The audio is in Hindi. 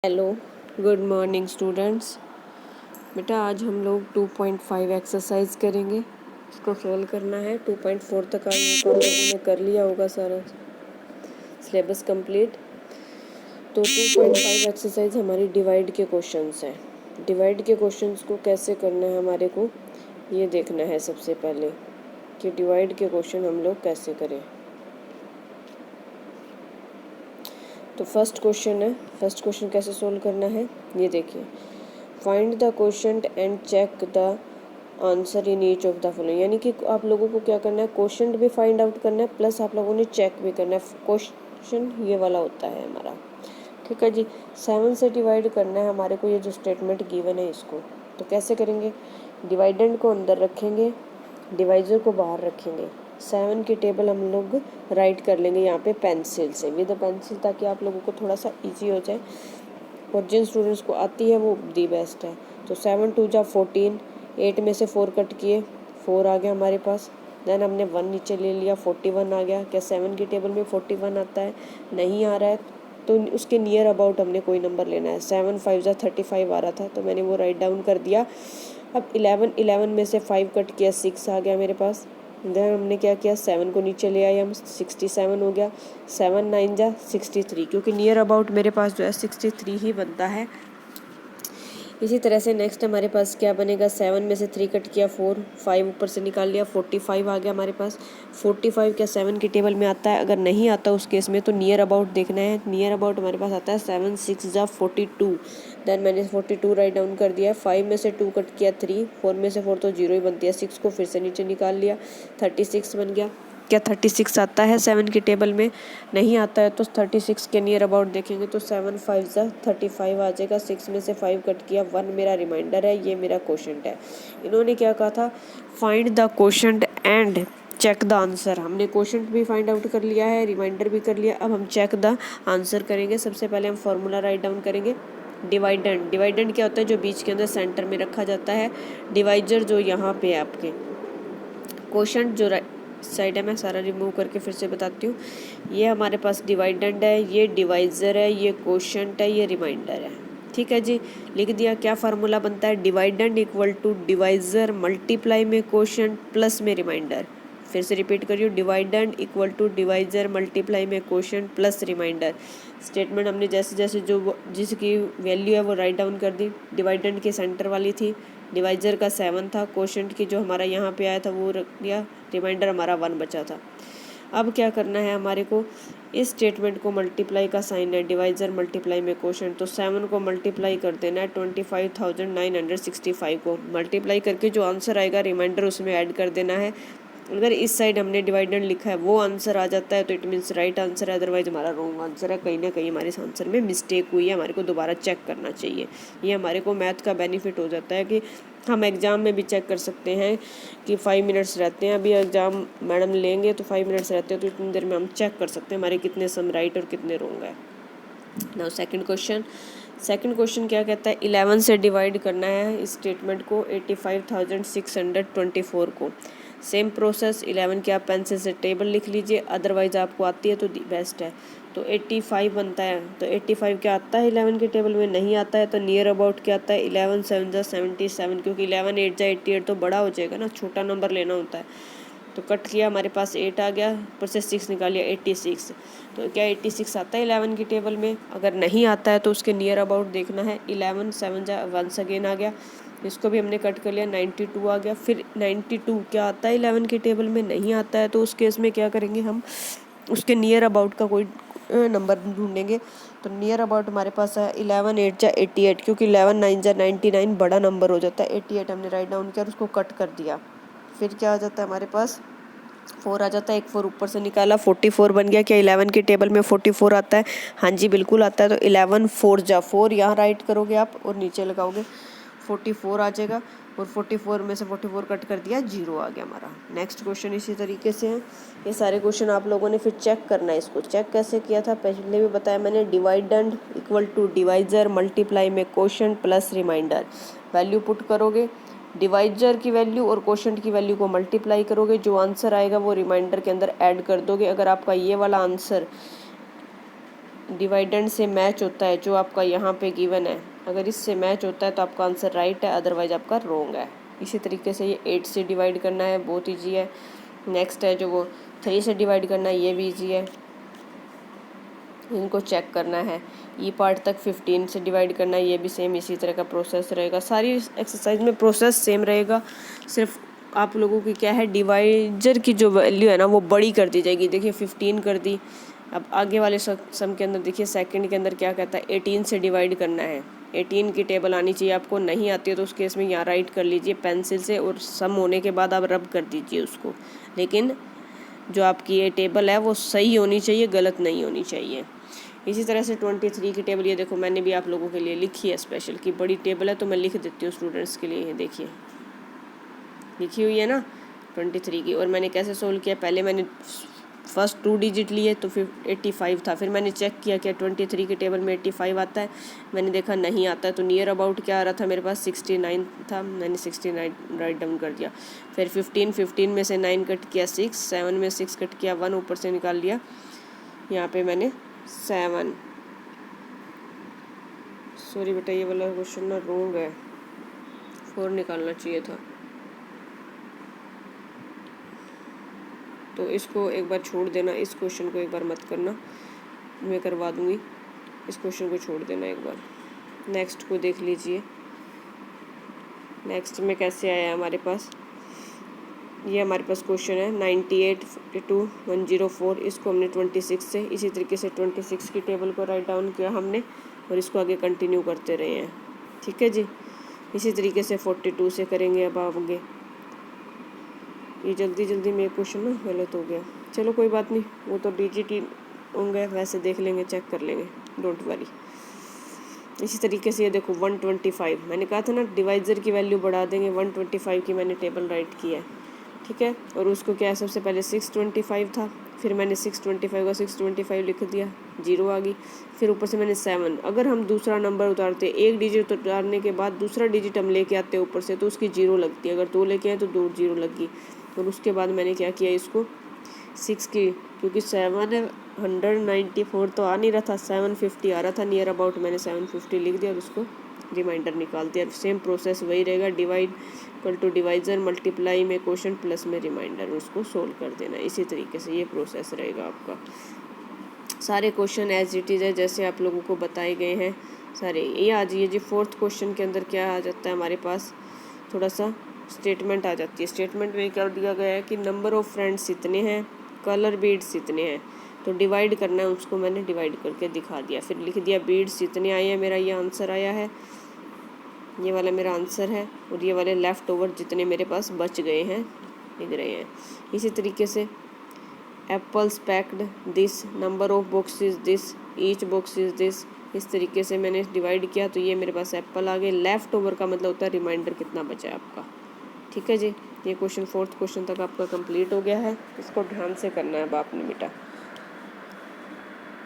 Hello, good morning students. बेटा आज हम लोग 2.5 एक्सरसाइज करेंगे। इसको सॉल्व करना है। 2.4 तक आज हम लोगों ने कर लिया होगा सारा सिलेबस कंप्लीट। तो 2.5 एक्सरसाइज हमारी डिवाइड के क्वेश्चंस हैं। डिवाइड के क्वेश्चंस को कैसे करना है हमारे को ये देखना है सबसे पहले कि डिवाइड के क्वेश्चन हम लोग कैसे करें। तो फर्स्ट क्वेश्चन कैसे सोल्व करना है ये देखिए। Find the question and check the answer in each of the following. यानी कि आप लोगों को क्या करना है, क्वेश्चन भी फाइंड आउट करना है प्लस आप लोगों ने चेक भी करना है। क्वेश्चन ये वाला होता है हमारा, ठीक है जी। 7 से डिवाइड करना है हमारे को, ये जो स्टेटमेंट गिवन है इसको। तो कैसे करेंगे, डिवाइडेंड को अंदर रखेंगे, डिवाइजर को बाहर रखेंगे। 7 की टेबल हम लोग राइट कर लेंगे यहाँ पे पेंसिल से, विद पेंसिल, ताकि आप लोगों को थोड़ा सा इजी हो जाए और जिन स्टूडेंट्स को आती है वो दी बेस्ट है। तो 7 2 जा 14, 8 में से 4 कट किए, 4 आ गया हमारे पास। देन हमने 1 नीचे ले लिया, 41 आ गया। क्या 7 की टेबल में 41 आता है? नहीं आ रहा है, तो उसके नियर अबाउट हमने कोई नंबर लेना है। 7 5 जा 35 आ रहा था, तो मैंने वो राइट डाउन कर दिया। अब 11 में से 5 कट किया, 6 आ गया मेरे पास। देन हमने क्या किया, 7 को नीचे ले आए हम, 67 हो गया। 7 9 जा 63, क्योंकि नियर अबाउट मेरे पास जो है 63 ही बनता है। इसी तरह से नेक्स्ट हमारे पास क्या बनेगा, 7 में से 3 कट किया, 4, 5 ऊपर से निकाल लिया, 45 आ गया हमारे पास। 45 क्या 7 की टेबल में आता है? अगर नहीं आता उस केस में तो नियर अबाउट देखना है। नियर अबाउट हमारे पास आता है 7 6 जा 42। देन मैंने 42 राइट डाउन कर दिया। 5 में से 2 कट किया, 3, 4 में से 4 तो 0 ही बनती है। 6 को फिर से नीचे निकाल लिया, 36 बन गया। क्या 36 आता है 7 की टेबल में? नहीं आता है, तो 36 के नियर अबाउट देखेंगे तो 7 5 जा 35 आ जाएगा। 6 में से 5 कट किया, 1 मेरा रिमाइंडर है, ये मेरा क्वोशंट है। इन्होंने क्या कहा था, find the quotient and check the answer. हमने क्वोशंट भी फाइंड आउट कर लिया है, रिमाइंडर भी कर लिया। अब हम चेक द आंसर करेंगे। सबसे पहले हम फॉर्मूला राइट डाउन करेंगे। डिवाइडेंड, डिवाइडेंड क्या होता है? जो बीच के अंदर सेंटर में रखा जाता है। डिवाइजर जो यहाँ पे है आपके। क्वोशंट जो साइड है, मैं सारा रिमूव करके फिर से बताती हूँ। ये हमारे पास डिवाइडेंड है, ये डिवाइजर है, ये क्वोशंट है, ये रिमाइंडर है। ठीक है जी, लिख दिया। क्या फार्मूला बनता है, dividend equal to divisor multiply में क्वोशंट प्लस में रिमाइंडर। फिर से रिपीट करिए, dividend equal to divisor multiply में क्वोशंट प्लस रिमाइंडर। स्टेटमेंट हमने जैसे जैसे जो जिसकी वैल्यू है वो राइट डाउन कर दी। डिवाइडेंड के सेंटर वाली थी, डिवाइजर का 7 था, क्वोशंट की जो हमारा यहाँ पे आया था वो रख दिया, रिमाइंडर हमारा 1 बचा था। अब क्या करना है हमारे को, इस स्टेटमेंट को मल्टीप्लाई का साइन है, डिवाइजर मल्टीप्लाई में क्वोशंट, तो 7 को मल्टीप्लाई कर देना है 25,965 को। मल्टीप्लाई करके जो आंसर आएगा रिमाइंडर उसमें ऐड कर देना है। अगर इस साइड हमने डिवाइडेंड लिखा है वो आंसर आ जाता है तो इट मीन्स राइट आंसर है, अदरवाइज हमारा रॉन्ग आंसर है। कहीं ना कहीं हमारे आंसर में मिस्टेक हुई है, हमारे को दोबारा चेक करना चाहिए। ये हमारे को मैथ का बेनिफिट हो जाता है कि हम एग्ज़ाम में भी चेक कर सकते हैं कि 5 मिनट्स रहते हैं। अभी एग्ज़ाम मैडम लेंगे तो 5 मिनट्स रहते हैं, तो इतनी देर में हम चेक कर सकते हैं हमारे कितने सम राइट और कितने रॉन्ग है। नाउ सेकंड क्वेश्चन क्या कहता है, 11 से डिवाइड करना है इस स्टेटमेंट को, 85,624 को। सेम प्रोसेस, 11 की आप पेंसिल से टेबल लिख लीजिए, अदरवाइज आपको आती है तो बेस्ट है। तो 85 बनता है, तो 85 क्या आता है 11 की टेबल में? नहीं आता है, तो नियर अबाउट क्या आता है, 11 7 जा 77, क्योंकि 11 8 जा 88 तो बड़ा हो जाएगा ना, छोटा नंबर लेना होता है। तो कट किया, हमारे पास 8 आ गया, ऊपर से 6 निकालिया, 86। तो क्या 86 आता है 11 की टेबल में? अगर नहीं आता है तो उसके नियर अबाउट देखना है। 11 7 जा 1 अगेन आ गया, इसको भी हमने कट कर लिया, 92 आ गया। फिर 92 क्या आता है 11 की टेबल में? नहीं आता है, तो उस केस में क्या करेंगे हम, उसके नियर अबाउट का कोई नंबर ढूंढेंगे। तो नियर अबाउट हमारे पास है 11 8 जा 88, क्योंकि 11 9 जा 99 बड़ा नंबर हो जाता है। 88 हमने राइट डाउन किया और उसको कट कर दिया। फिर क्या आ जाता है हमारे पास, 4 आ जाता है, एक 4 ऊपर से निकाला, 44 बन गया। क्या 11 की टेबल में 44 आता है? हाँ जी बिल्कुल आता है। तो 11 4 जा 4 यहाँ राइट करोगे आप और नीचे लगाओगे, 44 आ जाएगा। और 44 में से 44 कट कर दिया, 0 आ गया हमारा। नेक्स्ट क्वेश्चन इसी तरीके से है। ये सारे क्वेश्चन आप लोगों ने फिर चेक करना है। इसको चेक कैसे किया था पहले भी बताया मैंने, dividend equal to divisor multiply में quotient plus remainder. Value put करोगे, डिवाइजर की वैल्यू और क्वोशंट की वैल्यू को मल्टीप्लाई करोगे, जो आंसर आएगा वो रिमाइंडर के अंदर ऐड कर दोगे। अगर आपका ये वाला आंसर डिवाइडेंड से मैच होता है जो आपका यहाँ पे गिवन है, अगर इससे मैच होता है तो आपका आंसर राइट है, अदरवाइज आपका रॉन्ग है। इसी तरीके से ये 8 से डिवाइड करना है, बहुत ईजी है। नेक्स्ट है जो वो 3 से डिवाइड करना है, ये भी ईजी है, इनको चेक करना है। ई पार्ट तक 15 से डिवाइड करना है, ये भी सेम इसी तरह का प्रोसेस रहेगा। सारी एक्सरसाइज में प्रोसेस सेम रहेगा, सिर्फ आप लोगों की क्या है, डिवाइजर की जो वैल्यू है ना वो बड़ी कर दी जाएगी। देखिए 15 कर दी। अब आगे वाले सम के अंदर देखिए सेकंड के अंदर क्या कहता है, 18 से डिवाइड करना है। 18 की टेबल आनी चाहिए, आपको नहीं आती है तो उस केस में यहाँ राइट कर लीजिए पेंसिल से, और सम होने के बाद आप रब कर दीजिए उसको। लेकिन जो आपकी ये टेबल है वो सही होनी चाहिए, गलत नहीं होनी चाहिए। इसी तरह से 23 की टेबल, ये देखो मैंने भी आप लोगों के लिए लिखी है स्पेशल, की बड़ी टेबल है तो मैं लिख देती हूँ स्टूडेंट्स के लिए। ये देखिए लिखी हुई है ना 23 की। और मैंने कैसे सोल्व किया, पहले मैंने फर्स्ट 2 डिजिट लिए तो फिर 85 था, फिर मैंने चेक किया क्या 23 की टेबल में 85 आता है, मैंने देखा नहीं आता है, तो नियर अबाउट क्या आ रहा था मेरे पास 69 था, मैंने 69 राइट डाउन कर दिया। फिर 15 में से 9 कट किया 6, 7 में 6 कट किया 1, ऊपर से निकाल लिया, यहाँ पे मैंने 7। सॉरी बेटा ये वाला क्वेश्चन ना रॉन्ग है, 4 निकालना चाहिए था। तो इसको एक बार छोड़ देना, इस क्वेश्चन को एक बार मत करना, मैं करवा दूंगी। इस क्वेश्चन को छोड़ देना एक बार, नेक्स्ट को देख लीजिए। नेक्स्ट में कैसे आया हमारे पास, ये हमारे पास क्वेश्चन है 98, 52, 104। इसको हमने 26 से, इसी तरीके से 26 की टेबल को राइट डाउन किया हमने, और इसको आगे कंटिन्यू करते रहे हैं। ठीक है जी, इसी तरीके से 42 से करेंगे अब आगे। ये जल्दी में क्वेश्चन ना गलत हो गया, चलो कोई बात नहीं, वो तो डिजिट ही होंगे, वैसे देख लेंगे, चेक कर लेंगे, डोंट वरी। इसी तरीके से ये देखो 125, मैंने कहा था ना डिवाइजर की वैल्यू बढ़ा देंगे, 125 की मैंने टेबल राइट की है। ठीक है, और उसको क्या है, सबसे पहले 625 था, फिर मैंने 625 का 625 लिख दिया, 0 आ गई। फिर ऊपर से मैंने 7, अगर हम दूसरा नंबर उतारते, एक डिजिट उतारने के बाद दूसरा डिजिट हम लेके आते ऊपर से, तो उसकी 0 लगती है, अगर 2 लेके आए तो 2 0 लगी। और उसके बाद मैंने क्या किया, इसको 6 की, क्योंकि 794 तो आ नहीं रहा था, 750 आ रहा था नियर अबाउट, मैंने 750 लिख दिया और उसको रिमाइंडर निकाल दिया। सेम प्रोसेस वही रहेगा, divide equal to divisor, multiply में क्वेश्चन, प्लस में रिमाइंडर, उसको सोल्व कर देना। इसी तरीके से ये प्रोसेस रहेगा आपका। सारे क्वेश्चन एज इट इज़ है जैसे आप लोगों को बताए गए हैं सारे। ये आ जाइए जी, 4th क्वेश्चन के अंदर क्या आ जाता है हमारे पास, थोड़ा सा स्टेटमेंट आ जाती है। स्टेटमेंट में क्या दिया गया है कि नंबर ऑफ़ फ्रेंड्स इतने हैं, कलर बीड्स इतने हैं, तो डिवाइड करना है, उसको मैंने डिवाइड करके दिखा दिया। फिर लिख दिया बीड्स इतने आए हैं, मेरा ये आंसर आया है, ये वाला मेरा आंसर है, और ये वाले लेफ़्ट ओवर जितने मेरे पास बच गए हैं लिख रहे हैं। इसी तरीके से apples packed this, number of boxes this, each box is this, इस तरीके से मैंने डिवाइड किया, तो ये मेरे पास एप्पल आ गए। लेफ़्ट ओवर का मतलब होता है रिमाइंडर कितना बचा है आपका। ठीक है जी, ये क्वेश्चन 4th क्वेश्चन तक आपका कंप्लीट हो गया है, इसको ध्यान से करना है अब आपने बेटा।